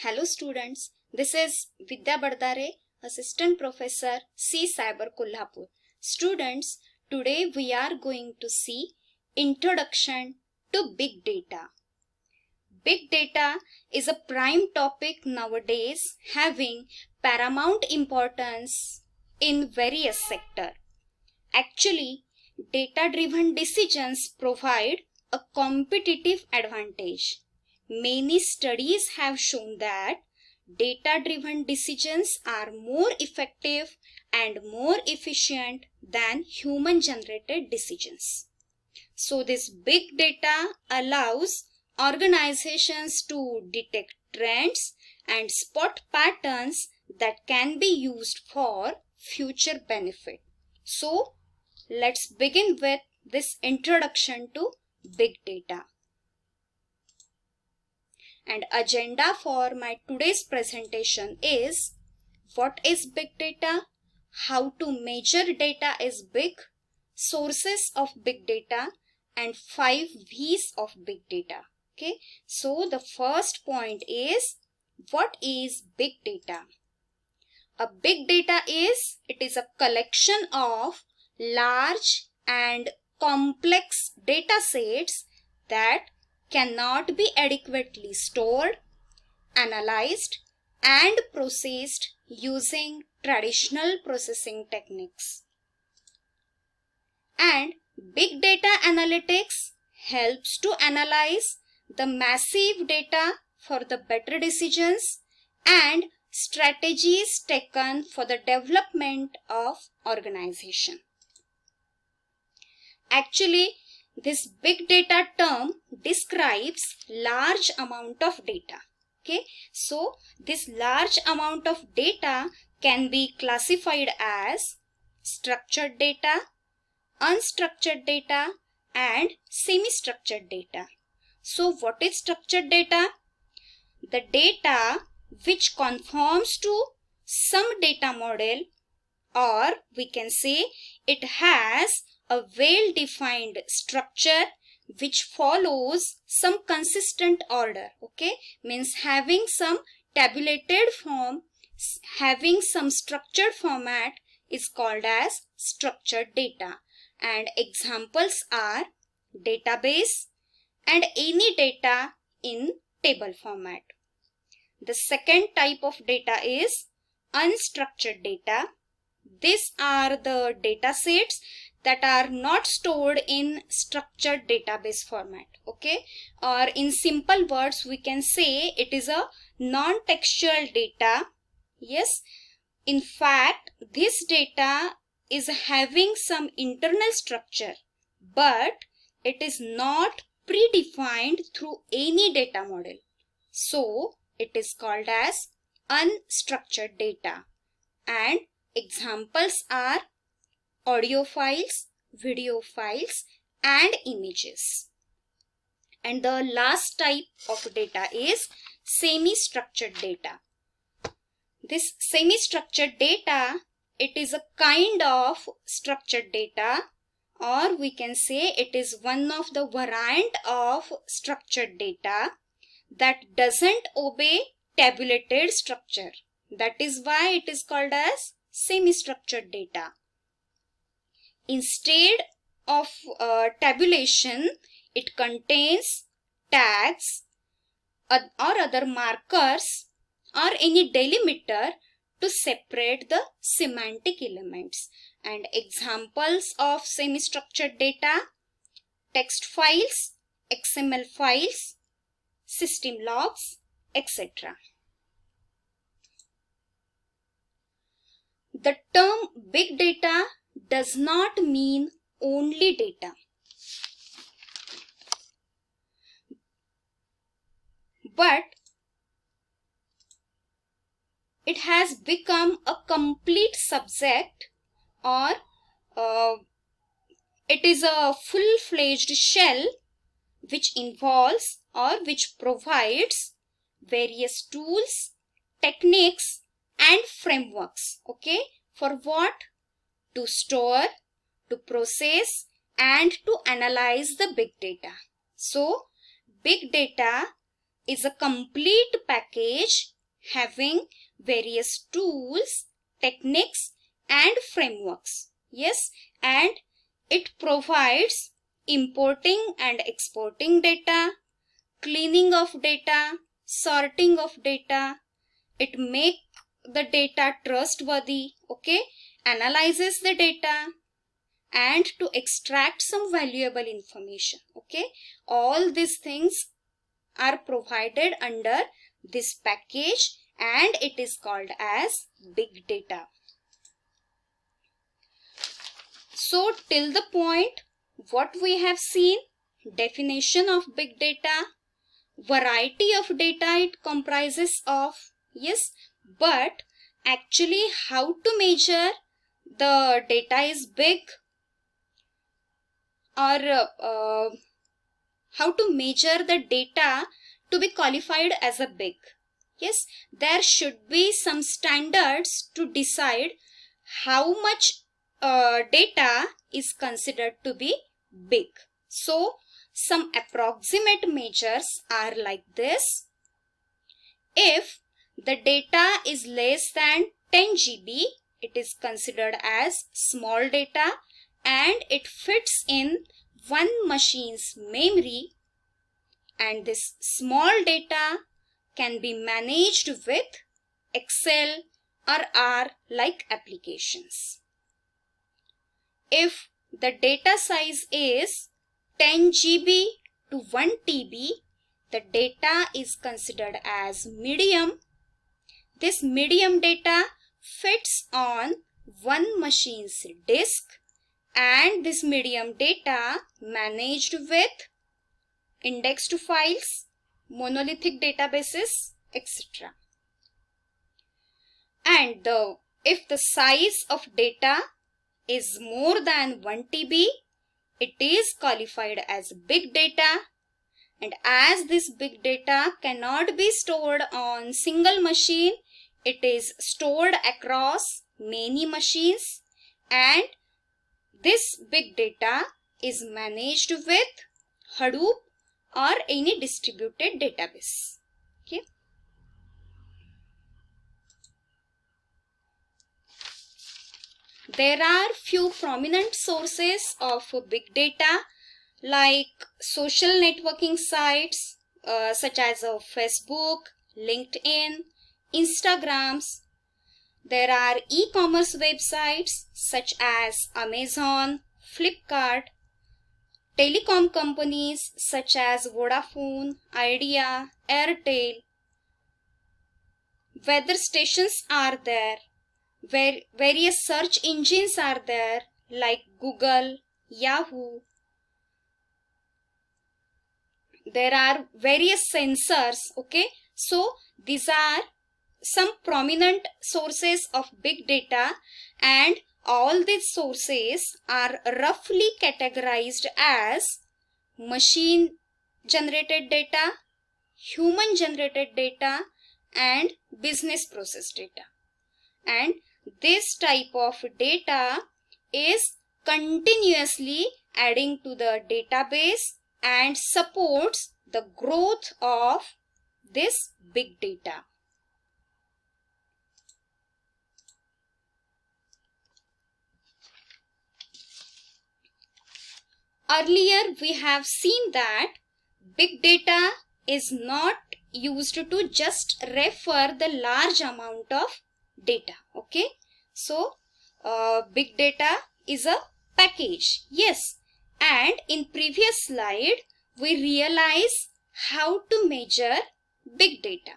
Hello students, this is Vidya Bardare, Assistant Professor C Cyber Kolhapur. Students, today we are going to see Introduction to Big Data. Big data is a prime topic nowadays, having paramount importance in various sectors. Actually, data-driven decisions provide a competitive advantage. Many studies have shown that data-driven decisions are more effective and more efficient than human-generated decisions. So this big data allows organizations to detect trends and spot patterns that can be used for future benefit. So let's begin with this introduction to big data. And agenda for my today's presentation is what is big data, how to measure data is big, sources of big data, and 5 V's of big data. Okay, so the first point is what is big data? A big data is a collection of large and complex data sets that cannot be adequately stored, analyzed, and processed using traditional processing techniques. And big data analytics helps to analyze the massive data for the better decisions and strategies taken for the development of organization. Actually, this big data term describes large amount of data. Okay, so this large amount of data can be classified as structured data, unstructured data, and semi-structured data. So what is structured data? The data which conforms to some data model, or we can say it has a well-defined structure which follows some consistent order. Okay, means having some tabulated form, having some structured format is called as structured data. And examples are database and any data in table format. The second type of data is unstructured data. These are the data sets that are not stored in structured database format. Okay, or in simple words we can say it is a non-textual data. Yes, in fact this data is having some internal structure, but it is not predefined through any data model. So it is called as unstructured data. And examples are audio files, video files, and images. And the last type of data is semi-structured data. This semi-structured data, it is a kind of structured data, or we can say it is one of the variant of structured data that doesn't obey tabulated structure. That is why it is called as semi-structured data. Instead of tabulation, it contains tags or other markers or any delimiter to separate the semantic elements. And examples of semi-structured data: text files, XML files, system logs, etc. The term big data does not mean only data, but it has become a complete subject, or it is a full-fledged shell which involves or which provides various tools, techniques, and frameworks. Okay, for what? To store, to process, and to analyze the big data. So big data is a complete package having various tools, techniques and frameworks. Yes, and it provides importing and exporting data, cleaning of data, sorting of data. It makes the data trustworthy, okay, analyzes the data and to extract some valuable information, okay. All these things are provided under this package and it is called as big data. So till the point what we have seen, definition of big data, variety of data it comprises of, yes, but actually how to measure the data is big, or how to measure the data to be qualified as a big. Yes, there should be some standards to decide how much data is considered to be big. So some approximate measures are like this. If the data is less than 10 GB, it is considered as small data and it fits in one machine's memory, and this small data can be managed with Excel or R like applications. If the data size is 10 GB to 1 TB, the data is considered as medium. This medium data fits on one machine's disk and this medium data managed with indexed files, monolithic databases, etc. And if the size of data is more than 1 TB, it is qualified as big data. And as this big data cannot be stored on single machine, it is stored across many machines, and this big data is managed with Hadoop or any distributed database. Okay. There are few prominent sources of big data like social networking sites such as Facebook, LinkedIn, Instagrams. There are e-commerce websites such as Amazon, Flipkart, telecom companies such as Vodafone, Idea, Airtel. Weather stations are there. Various search engines are there like Google, Yahoo. There are various sensors, okay. So these are some prominent sources of big data, and all these sources are roughly categorized as machine generated data, human generated data and business process data. And this type of data is continuously adding to the database and supports the growth of this big data. Earlier we have seen that big data is not used to just refer the large amount of data, okay. So big data is a package, yes, and in previous slide we realize how to measure big data.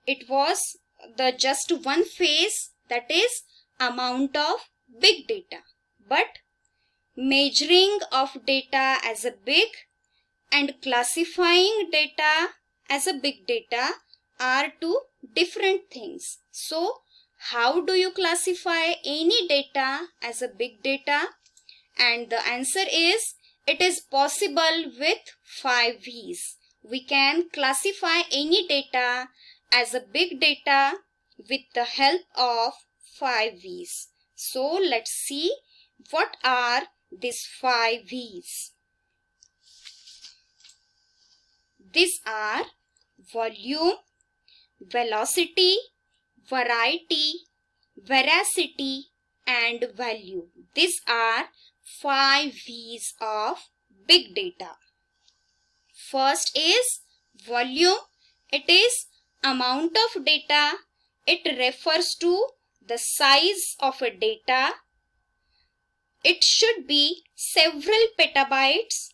It was the just one phase, that is amount of big data, but measuring of data as a big and classifying data as a big data are two different things. So how do you classify any data as a big data? And the answer is, it is possible with 5 V's. We can classify any data as a big data with the help of 5 V's. So let's see what are these 5 V's. These are volume, velocity, variety, veracity, and value. These are 5 V's of big data. First is volume. It is amount of data. It refers to the size of a data. It should be several petabytes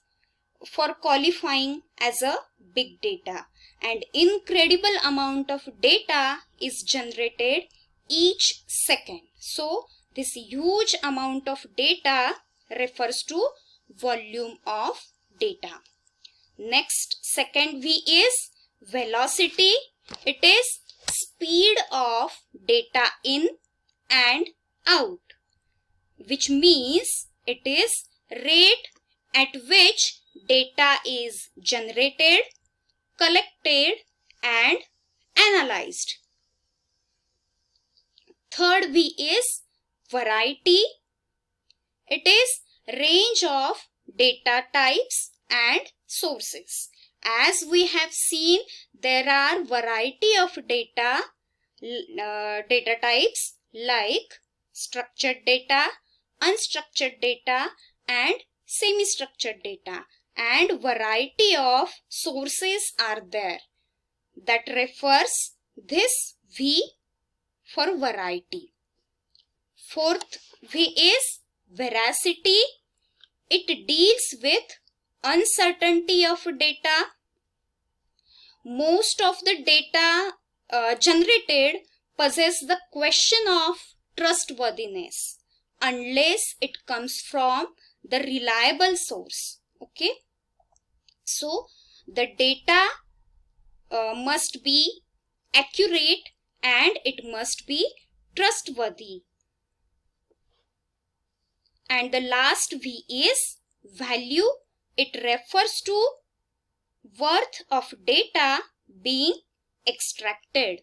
for qualifying as a big data. And incredible amount of data is generated each second. So this huge amount of data refers to volume of data. Next, second V is velocity. It is speed of data in and out, which means it is rate at which data is generated, collected, and analyzed. Third V is variety. It is range of data types and sources. As we have seen, there are variety of data types like structured data, unstructured data, and semi-structured data, and variety of sources are there. That refers this V for variety. Fourth V is veracity. It deals with uncertainty of data. Most of the data generated possess the question of trustworthiness unless it comes from the reliable source. Okay, so the data must be accurate and it must be trustworthy. And the last V is value. It refers to worth of data being extracted.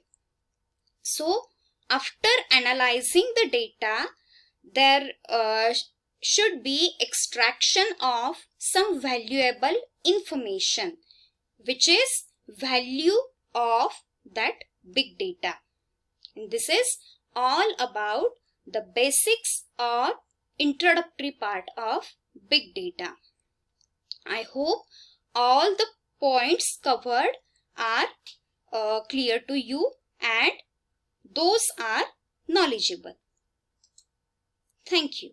So after analyzing the data, there should be extraction of some valuable information, which is value of that big data. And this is all about the basics or introductory part of big data. I hope all the points covered are clear to you and those are knowledgeable. Thank you.